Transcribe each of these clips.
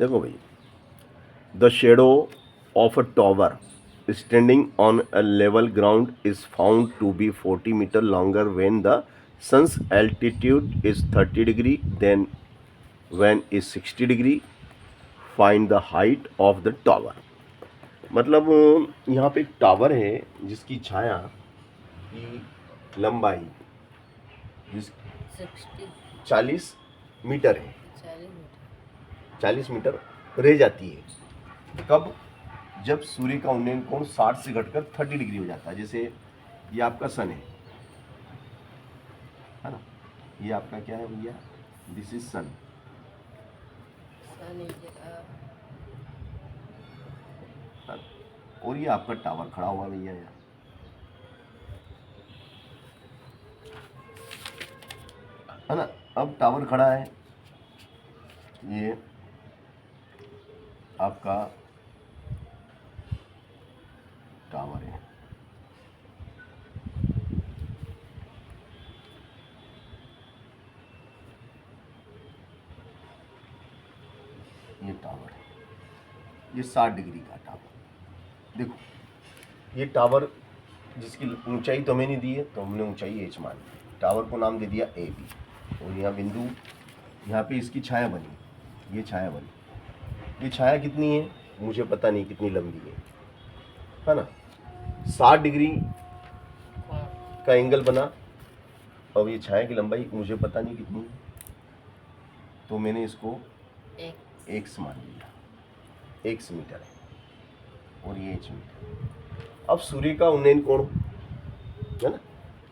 देखो भाई, the shadow of a tower standing on a level ground is found to be 40 meter longer when the sun's altitude is 30 degree then when is 60 degree. Find the height of the tower. मतलब यहाँ पे एक tower है जिसकी छाया की लंबाई जिस 40 metre है, 40 मीटर रह जाती है। कब? जब सूर्य का उन्नयन कोण 60 से घटकर 30 डिग्री हो जाता है। जैसे ये आपका सन है ना, ये आपका क्या है भैया, दिस इज सन। और ये आपका टावर खड़ा हुआ भैया यहाँ, है ना। अब टावर खड़ा है, ये आपका टावर है। ये टावर है, ये 60 डिग्री का टावर। देखो ये टावर जिसकी ऊंचाई तो हमें नहीं दी है, तो हमने ऊंचाई h मान ली, टावर को नाम दे दिया ए बी। और यहाँ बिंदु, यहाँ पे इसकी छाया बनी, ये छाया बनी। ये छाया कितनी है मुझे पता नहीं, कितनी लंबी है ना। 60 डिग्री का एंगल बना, और ये छाया की लंबाई मुझे पता नहीं कितनी है, तो मैंने इसको एक्स मान लिया, एक्स मीटर है और ये एच मीटर। अब सूर्य का उन्नयन कोण है ना,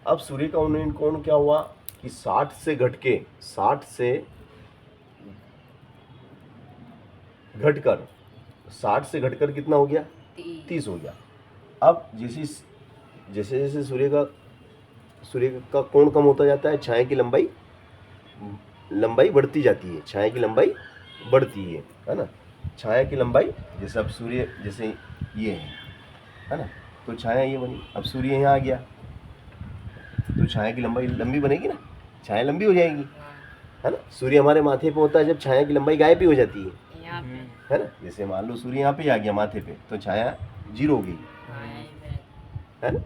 अब सूर्य का उन्नयन कोण क्या हुआ कि 60 से घटके 60 से घटकर 60 से घटकर कितना हो गया, 30 हो गया। अब जैसे जैसे सूर्य का कोण कम होता जाता है, छाया की लंबाई बढ़ती जाती है, छाया की लंबाई बढ़ती है ना। छाया की लंबाई जैसे अब सूर्य जैसे ये है ना, तो छाया ये बनी। अब सूर्य यहाँ आ गया तो छाया की लंबाई लंबी बनेगी ना, छाया लंबी हो जाएगी, है ना। सूर्य हमारे माथे पे होता है जब छाया की लंबाई गायब भी हो जाती है ना। जैसे मान लो सूर्य यहाँ पे आ गया माथे पे, तो छाया 0 हो गई, है ना,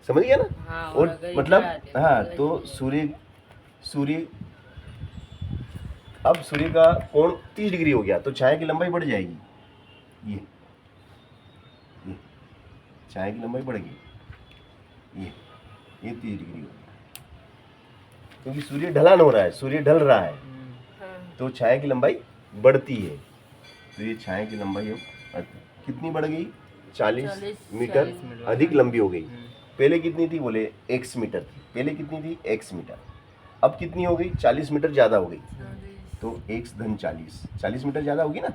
समझ गया ना। और मतलब हाँ, तो सूर्य अब सूर्य का कोण 30 डिग्री हो गया, तो छाया की लंबाई बढ़ जाएगी। ये छाया की लंबाई बढ़ गई, ये 30 डिग्री हो गया, क्योंकि सूर्य ढलान हो रहा है, सूर्य ढल रहा है, तो छाया की लंबाई बढ़ती है। तो ये छाया की लंबाई अब कितनी बढ़ गई, 40 मीटर अधिक लंबी हो गई। पहले कितनी थी, बोले x मीटर थी, पहले कितनी थी, x मीटर। अब कितनी हो गई, 40 मीटर ज़्यादा हो गई, तो x धन 40 मीटर ज़्यादा होगी ना।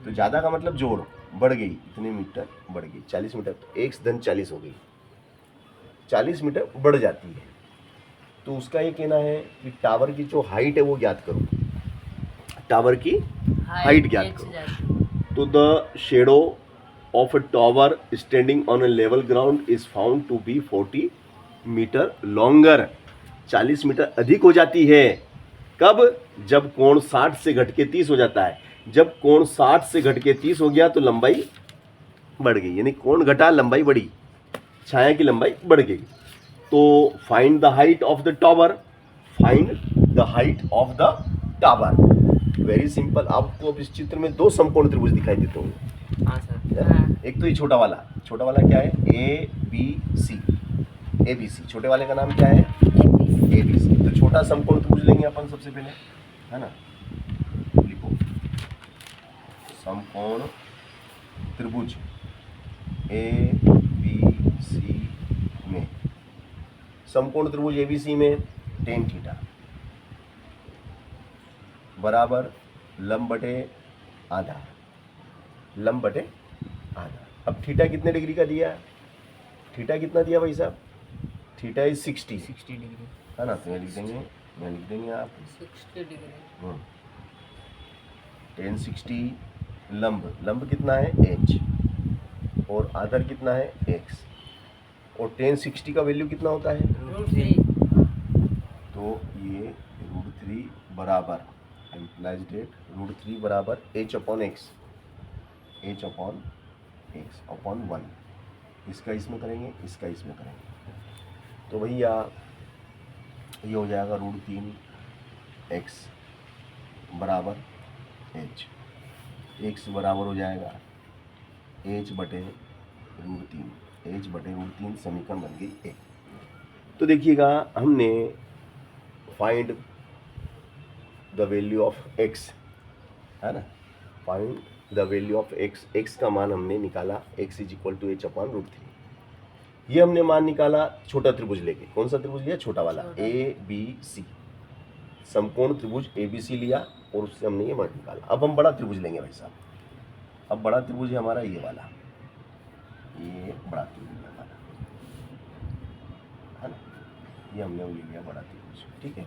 तो ज़्यादा का मतलब जोड़, बढ़ गई, इतने मीटर बढ़ गई, 40 मीटर, तो x धन 40 हो गई, 40 मीटर बढ़ जाती है। तो उसका ये कहना है कि टावर की जो हाइट है वो ज्ञात करो, टावर की हाइट ज्ञात करो। तो the shadow of a tower standing on a level ground is found to be 40 metre longer, 40 metre अधिक हो जाती है। कब? जब कोण 60 से घट के 30 हो जाता है। जब कोण 60 से घट के 30 हो गया तो लंबाई बढ़ गई, यानी कोण घटा लंबाई बढ़ी, छाया की लंबाई बढ़ गई। तो find the height of the tower, find the height of the tower. Very simple. आपको अब इस चित्र में 2 समकोण त्रिभुज दिखाई देते होंगे। एक तो ये छोटा वाला क्या है, ए बी सी, छोटे वाले का नाम क्या है, ए बी सी। तो छोटा समकोण त्रिभुज लेंगे अपन सबसे पहले, है ना। लिखो समकोण त्रिभुज ए बी सी में, समकोण त्रिभुज ए बी सी में tan थीटा बराबर लंब बटे आधार, लंब बटे आधार। अब थीटा कितने डिग्री का दिया, थीटा कितना दिया भाई साहब, थीटा इज 60 डिग्री, है ना। तो मैं लिख देंगे आप 60 डिग्री, tan 60 लंब कितना है h, और आधार कितना है x, और tan 60 का वैल्यू कितना होता है, √3। तो ये √3 बराबर, एम्प्लाइज डेट √3 बराबर h upon x, h upon x upon 1। इसका इसमें करेंगे, इसका इसमें करेंगे, तो भैया ये हो जाएगा √3x बराबर h, x बराबर हो जाएगा h बटे √3, h बटे √3, समीकरण बन गई 1। तो देखिएगा हमने find the value of x, है ना, find the value of x, x का मान हमने निकाला, x is equal to h upon √3। ये हमने मान निकाला छोटा त्रिभुज लेके। कौन सा त्रिभुज लिया? छोटा वाला, ABC, समकोण त्रिभुज ABC लिया और उससे हमने ये मान निकाला। अब हम बड़ा त्रिभुज लेंगे भाई साहब। अब बड़ा त्रिभुज है हमारा ये वाला, ये बड़ा त्रिभुज है हमारा, है ना, ये हमने ले लिया बड़ा त्रिभुज। ठीक है,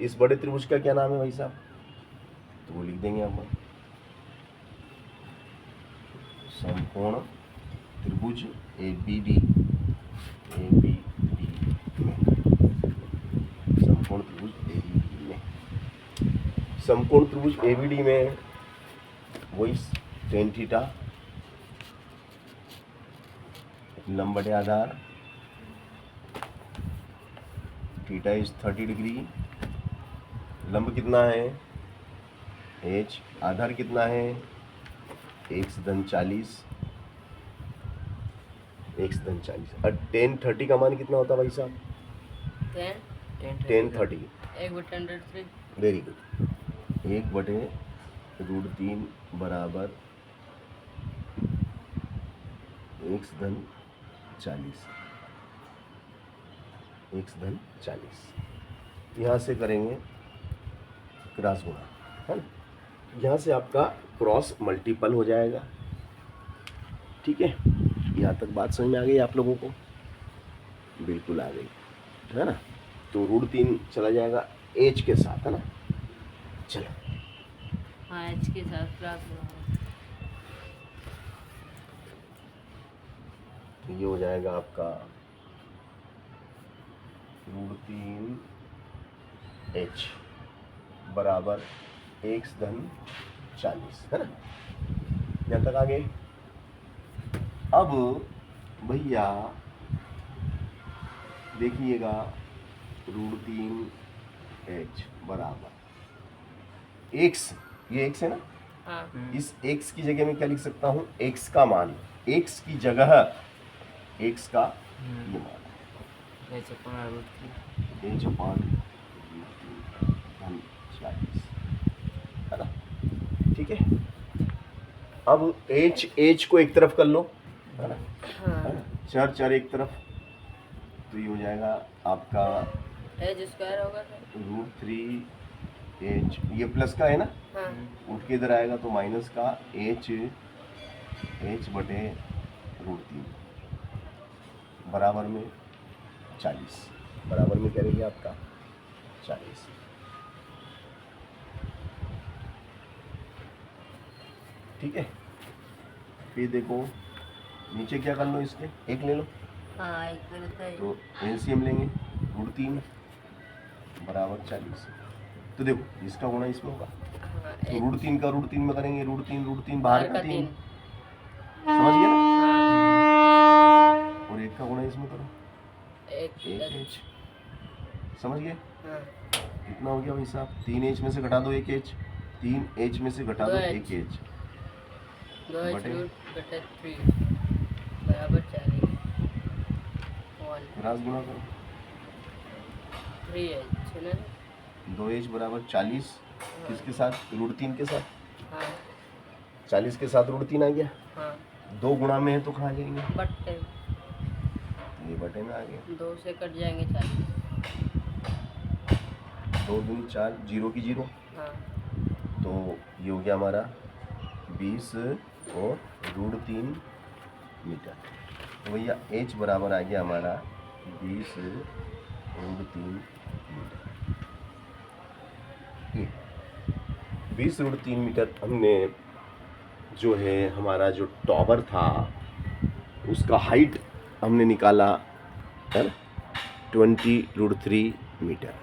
इस बड़े त्रिभुज का क्या नाम है भाई साहब? तो वो लिख देंगे हम, समकोण त्रिभुज ABD में, समकोण त्रिभुज ABD में, समकोण त्रिभुज ABD में वही tan थीटा, लंब बटे आधार, थीटा इज 30 डिग्री, लंब कितना है h, आधार कितना है x धन 40, x धन 40। और tan 30 का मान कितना होता है भाई साहब? tan 30 1/√3। वेरी गुड, 1/√3 बराबर x धन 40, x धन 40। यहाँ से करेंगे क्रॉस गुणा, है ना, यहाँ से आपका क्रॉस मल्टीपल हो जाएगा। ठीक है, यहाँ तक बात समझ में आ गई आप लोगों को? बिल्कुल आ गई, है ना। तो √3 चला जाएगा h के साथ, है ना। चलो, हाँ, h के साथ क्रॉस गुणा। तो ये हो जाएगा आपका √3h बराबर x धन 40, है ना। यहाँ तक आ गए। अब भैया देखिएगा, √3h बराबर x, ये x है ना, हाँ, इस x की जगह में क्या लिख सकता हूँ? x का मान, x की जगह x का ये मान h अपॉन √3, h अपॉन धन 40, है ना। ठीक है, अब h को एक तरफ कर लो, है ना, है ना, चार एक तरफ, तो ये हो जाएगा आपका h स्क्वायर होगा सर। √3h, ये प्लस का है ना, हाँ, उठ के इधर आएगा तो माइनस का h बटे √3 बराबर में 40, बराबर में क्या रहेगा आपका 40। ठीक है, फिर देखो नीचे क्या कर लो, इसके एक ले लो, हाँ, एक करता है। तो एलसीएम लेंगे, √3 बराबर 40। तो देखो इसका गुणा इसमें होगा, हाँ, तो √3 का √3 में करेंगे, √3 बाहर का 3, 3। समझ गए ना। हाँ, और एक का गुणा इसमें करो, एक एक h, समझ गए। हाँ, कितना हो गया भाई साहब? 3h में से घटा दो 1h, 3h में से घटा दो 2h, 1h, 2h बटे बटे 3 बराबर 40, 1 क्रॉस गुणा करो, 3h है ना। 2h बराबर 40, किसके साथ? √3 के साथ, हाँ, 40 के साथ √3 आ गया, हाँ, 2 गुणा में है तो कहाँ जाएंगे? बटे ये बटे में आ गया, 2 से कट जाएंगे 40। 2 दूनी 4, 0 की 0, हाँ, तो ये हो गया हमारा 20 और √3 मीटर। तो भैया h बराबर आ गया हमारा 20 √3 मीटर। 20 √3 मीटर हमने जो है हमारा जो टॉवर था उसका हाइट हमने निकाला, है ना, 20 √3 मीटर।